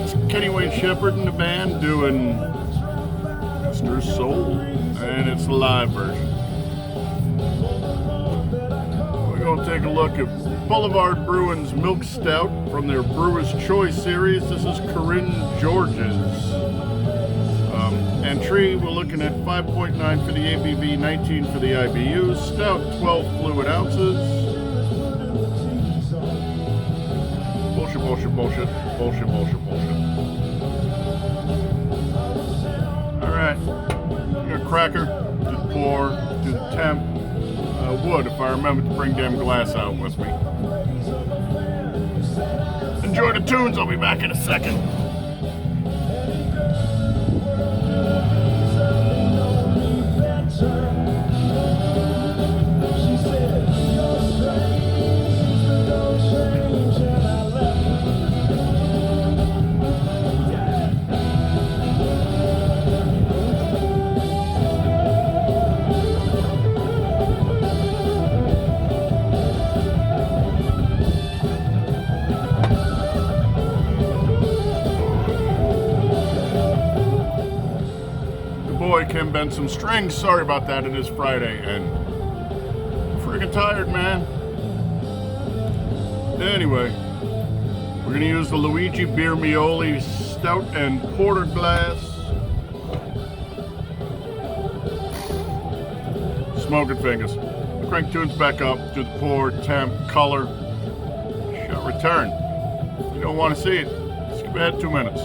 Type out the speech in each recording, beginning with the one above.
That's Kenny Wayne Shepherd and the band doing Mr. Soul, and it's the live version. We're going to take a look at Boulevard Brewing's milk-stout from their Brewer's Choice series. This is Corinne George's. Entry, we're looking at 5.9 for the ABV, 19 for the IBUs, stout 12 fluid ounces. Bullshit, bullshit, bullshit, bullshit, bullshit, bullshit. Alright, you got a cracker, do the pour, do the temp. Wood, if I remember to bring damn glass out with me. Enjoy the tunes, I'll be back in a second. Boy, Kim bent some strings. Sorry about that. It is Friday and I'm freaking tired, man. Anyway, we're going to use the Luigi Beer Mioli Stout and Porter glass. Smoking fingers. Crank tunes back up. Do the pour, temp, color. Shall return. If you don't want to see it, skip ahead 2 minutes.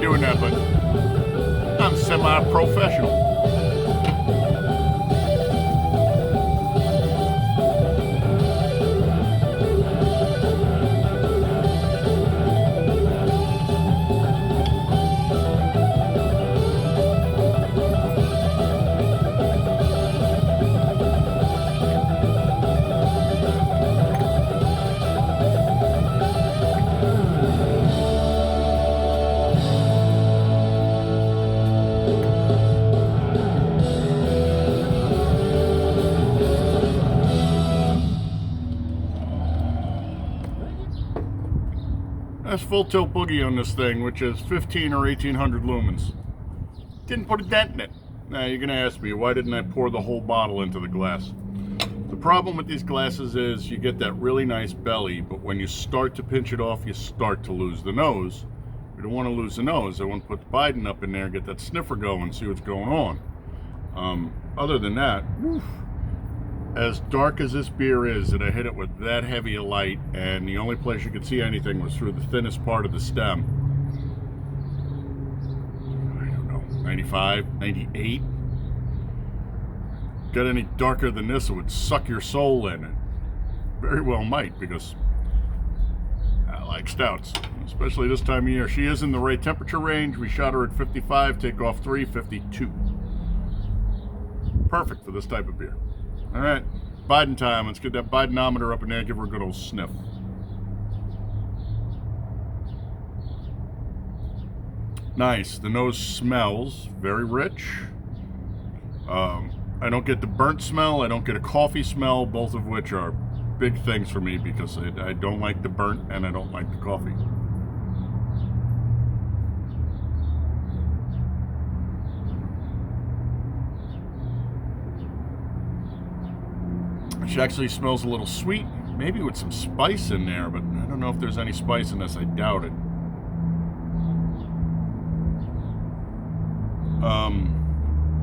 Doing that, but I'm semi-professional. That's full tilt boogie on this thing, which is 15 or 1800 lumens. Didn't put a dent in it. Now you're gonna ask me, why didn't I pour the whole bottle into the glass? The problem with these glasses is you get that really nice belly, but when you start to pinch it off, you start to lose the nose. You don't want to lose the nose. I want to put the Biden up in there, get that sniffer going, see what's going on. Other than that, whew, as dark as this beer is, that I hit it with that heavy a light, and the only place you could see anything was through the thinnest part of the stem. I don't know, 95, 98. Get any darker than this, it would suck your soul in. It very well might, because I like stouts, especially this time of year. She is in the right temperature range. We shot her at 55, take off 3, 52. Perfect for this type of beer. All right, Biden time. Let's get that Bidenometer up in there, give her a good old sniff. Nice. The nose smells very rich. I don't get the burnt smell. I don't get a coffee smell, both of which are big things for me because I don't like the burnt and I don't like the coffee. which actually smells a little sweet, maybe with some spice in there, but I don't know if there's any spice in this. I doubt it.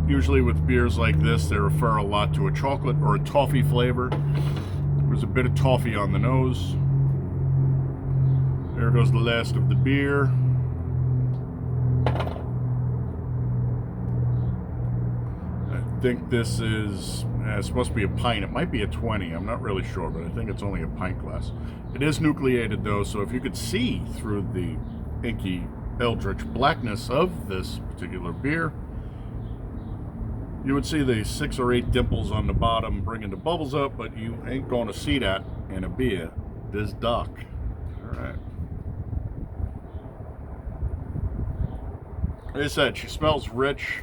Usually with beers like this, they refer a lot to a chocolate or a toffee flavor. There's a bit of toffee on the nose. There goes the last of the beer. I think this is, it's supposed to be a pint. It might be a 20. I'm not really sure, but I think it's only a pint glass. It is nucleated though, so if you could see through the inky eldritch blackness of this particular beer, you would see the 6 or 8 dimples on the bottom bringing the bubbles up, but you ain't going to see that in a beer this dark. All right. Like I said, she smells rich.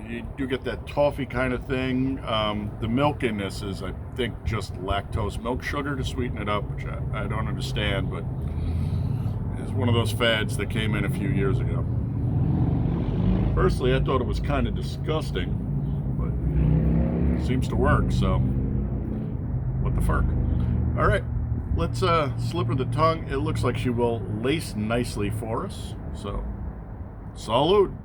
You do get that toffee kind of thing. The milk in this is, I think, just lactose milk sugar to sweeten it up, which I don't understand, but it's one of those fads that came in a few years ago. Personally, I thought it was kind of disgusting, but it seems to work, so what the fuck. All right, let's slip her the tongue. It looks like she will lace nicely for us, so salud.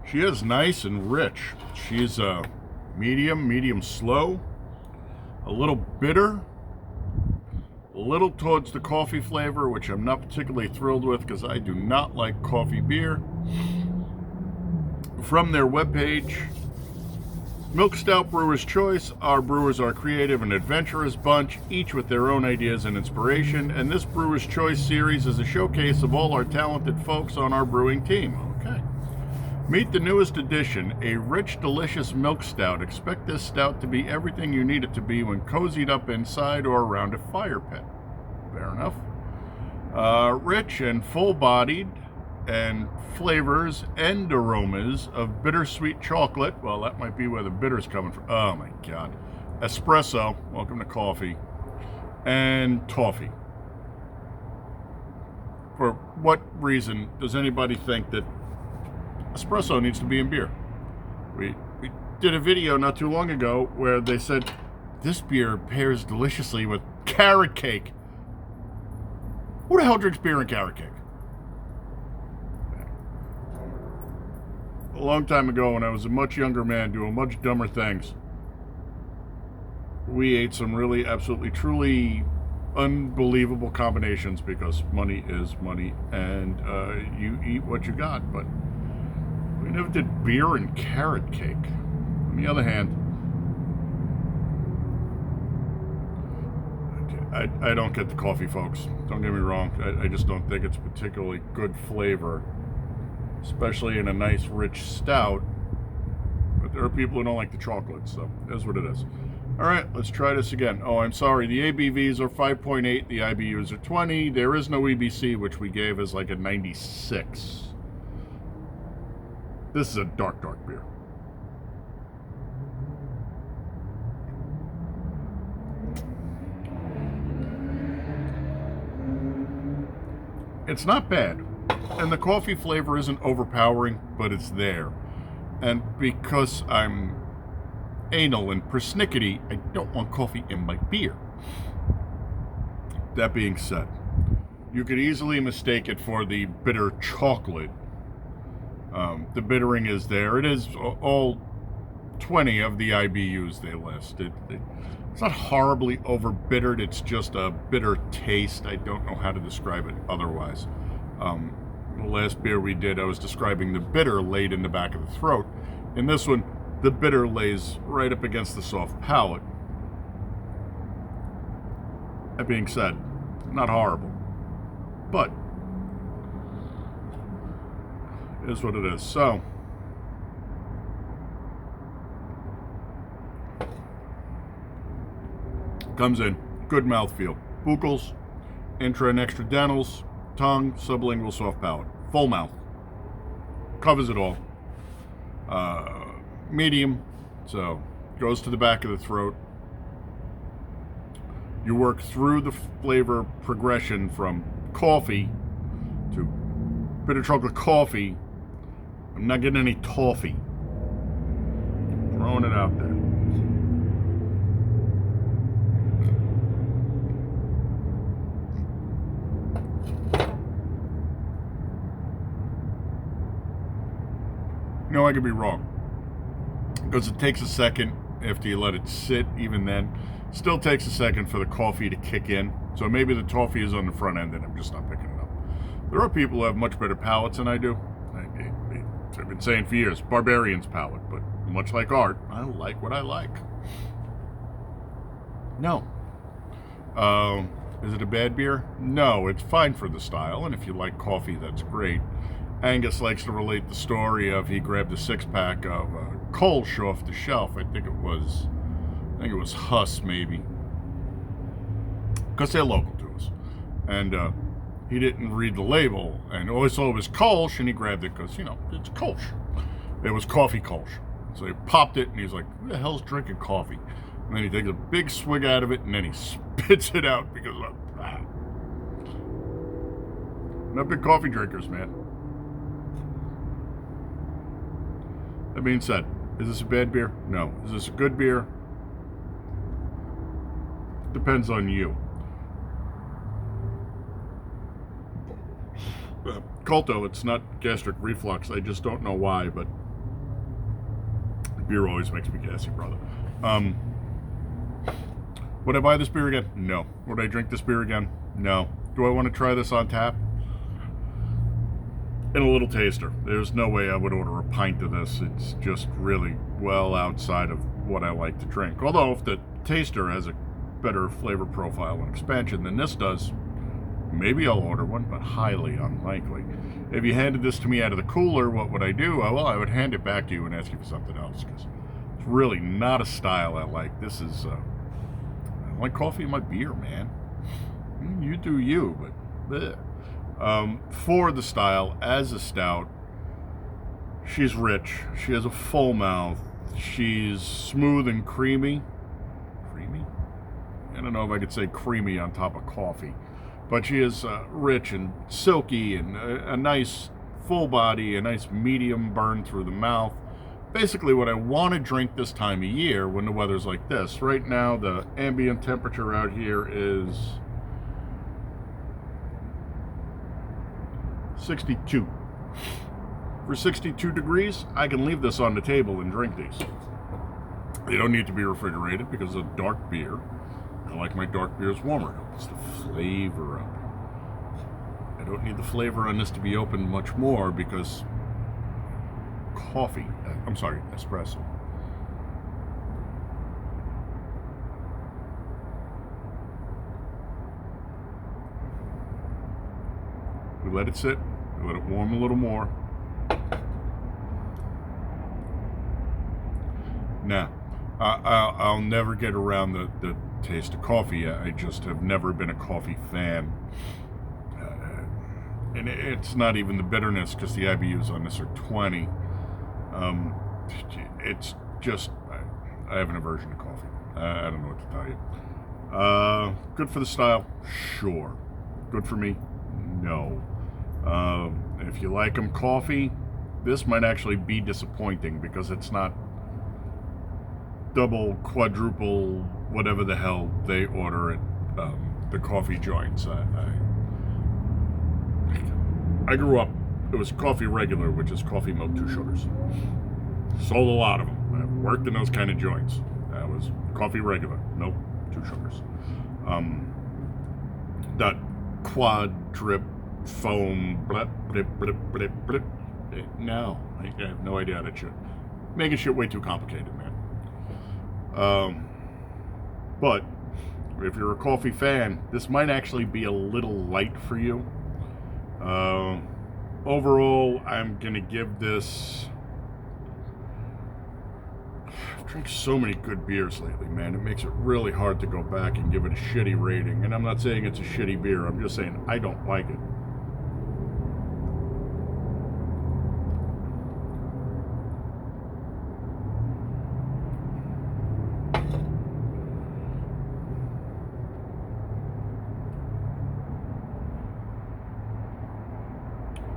She is nice and rich. She's medium slow, a little bitter, a little towards the coffee flavor, which I'm not particularly thrilled with because I do not like coffee beer. From their webpage, milk-stout brewer's choice. Our brewers are creative and adventurous bunch, each with their own ideas and inspiration, and this brewer's choice series is a showcase of all our talented folks on our brewing team. Okay. Meet the newest addition, a rich, delicious milk stout. Expect this stout to be everything you need it to be when cozied up inside or around a fire pit. Fair enough. Rich and full-bodied, and flavors and aromas of bittersweet chocolate. Well, that might be where the bitter's coming from. Oh my God. Espresso, welcome to coffee, and toffee. For what reason does anybody think that espresso needs to be in beer? We did a video not too long ago where they said this beer pairs deliciously with carrot cake. Who the hell drinks beer and carrot cake? A long time ago, when I was a much younger man doing much dumber things, we ate some really absolutely truly unbelievable combinations because money is money, and you eat what you got. But we never did beer and carrot cake. On the other hand, I don't get the coffee, folks. Don't get me wrong. I just don't think it's particularly good flavor, especially in a nice rich stout. But there are people who don't like the chocolate, so that's what it is. All right, let's try this again. Oh, I'm sorry. The ABVs are 5.8. The IBUs are 20. There is no EBC, which we gave as like a 96. This is a dark beer. It's not bad. And the coffee flavor isn't overpowering, but it's there. And because I'm anal and persnickety, I don't want coffee in my beer. That being said, you could easily mistake it for the bitter chocolate. The bittering is there. It is all 20 of the IBUs they list. It's not horribly over-bittered. It's just a bitter taste. I don't know how to describe it otherwise. The last beer we did, I was describing the bitter laid in the back of the throat. In this one, the bitter lays right up against the soft palate. That being said, not horrible, but it is what it is. So, comes in, good mouthfeel. Buccals, intra and extra dentals, tongue, sublingual, soft palate. Full mouth. Covers it all. Medium, so goes to the back of the throat. You work through the flavor progression from coffee to bitter chocolate coffee. I'm not getting any toffee. Throwing it out there. I could be wrong. Because it takes a second after you let it sit, even then. Still takes a second for the coffee to kick in. So maybe the toffee is on the front end and I'm just not picking it up. There are people who have much better palates than I do. I've been saying for years, barbarian's palate. But much like art, I like what I like. No. Is it a bad beer? No, it's fine for the style. And if you like coffee, that's great. Angus likes to relate the story of he grabbed a 6-pack of Kolsch off the shelf. I think it was Huss, maybe, because they're local to us. And he didn't read the label, and all he saw was Kolsch, and he grabbed it because it's Kolsch. It was coffee Kolsch. So he popped it, and he's like, "Who the hell's drinking coffee?" And then he takes a big swig out of it, and then he spits it out because not big coffee drinkers, man. That being said, is this a bad beer? No. Is this a good beer? Depends on you. Culto, it's not gastric reflux. I just don't know why, but beer always makes me gassy, brother. Would I buy this beer again? No. Would I drink this beer again? No. Do I want to try this on tap? In a little taster. There's no way I would order a pint of this. It's just really well outside of what I like to drink. Although if the taster has a better flavor profile and expansion than this does, maybe I'll order one, but highly unlikely. If you handed this to me out of the cooler, what would I do? Well, I would hand it back to you and ask you for something else, because it's really not a style I like. This is, I like coffee in my beer, man. You do you, but bleh. For the style, as a stout, she's rich. She has a full mouth. She's smooth and creamy. Creamy? I don't know if I could say creamy on top of coffee. But she is rich and silky and a nice full body, a nice medium burn through the mouth. Basically what I want to drink this time of year when the weather's like this. Right now, the ambient temperature out here is 62. For 62 degrees, I can leave this on the table and drink these. They don't need to be refrigerated because it's a dark beer. I like my dark beers warmer. It's the flavor of it. I don't need the flavor on this to be opened much more because espresso. We let it sit. We let it warm a little more. Now, I'll never get around the taste of coffee. I just have never been a coffee fan. And it's not even the bitterness, because the IBUs on this are 20. It's just, I have an aversion to coffee. I don't know what to tell you. Good for the style? Sure. Good for me? No. If you like them coffee, this might actually be disappointing because it's not double, quadruple, whatever the hell they order at the coffee joints. I grew up, it was coffee regular, which is coffee, milk, 2 sugars. Sold a lot of them. I worked in those kind of joints. That was coffee regular, milk, 2 sugars. That quad drip foam, blip, blip, blip, blip, blip. No, I have no idea how that shit. Making shit way too complicated, man. But if you're a coffee fan, this might actually be a little light for you. Overall, I'm gonna give this. I've drank so many good beers lately, man. It makes it really hard to go back and give it a shitty rating. And I'm not saying it's a shitty beer. I'm just saying I don't like it.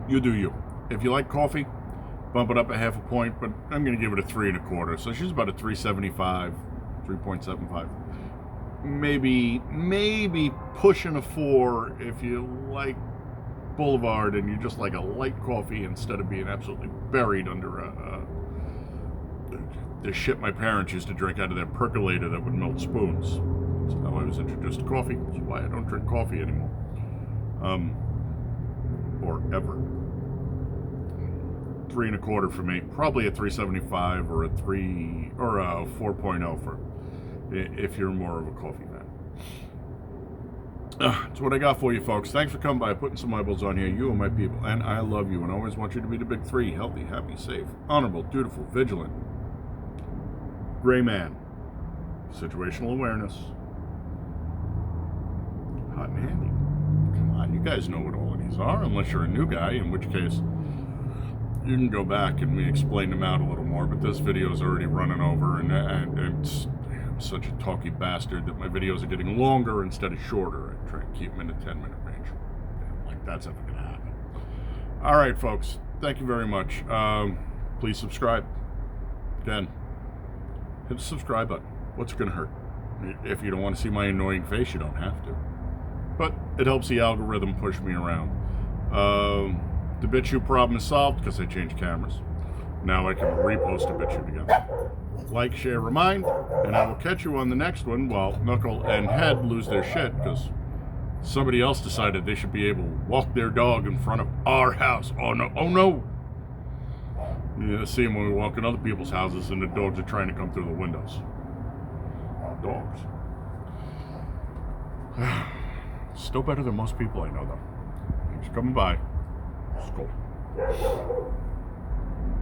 You do you. If you like coffee, bump it up a half a point, but I'm going to give it a 3 1/4. So she's about a 3.75, 3.75. Maybe pushing a 4 if you like Boulevard and you just like a light coffee instead of being absolutely buried under the shit my parents used to drink out of their percolator that would melt spoons. That's how I was introduced to coffee. That's why I don't drink coffee anymore. Or ever. 3 1/4 for me. Probably a 3.75 or a 4.0 for if you're more of a coffee fan. That's what I got for you, folks. Thanks for coming by, putting some eyeballs on here. You are my people, and I love you, and I always want you to be the big 3: healthy, happy, safe, honorable, dutiful, vigilant, gray man, situational awareness, hot and handy. Come on, you guys know what all of these are, unless you're a new guy, in which case you can go back and we explain them out a little more, but this video is already running over, and I'm such a talky bastard that my videos are getting longer instead of shorter. I try and keep them in the 10-minute range. Like that's ever going to happen. All right, folks. Thank you very much. Please subscribe. Again, hit the subscribe button. What's it going to hurt? If you don't want to see my annoying face, you don't have to. But it helps the algorithm push me around. The BitChute problem is solved because I changed cameras. Now I can repost a BitChute again. Like, share, remind, and I will catch you on the next one while Knuckle and Head lose their shit because somebody else decided they should be able to walk their dog in front of our house. Oh no, oh no! You see them when we walk in other people's houses and the dogs are trying to come through the windows. Dogs. Still better than most people I know, though. Thanks for coming by. Skol.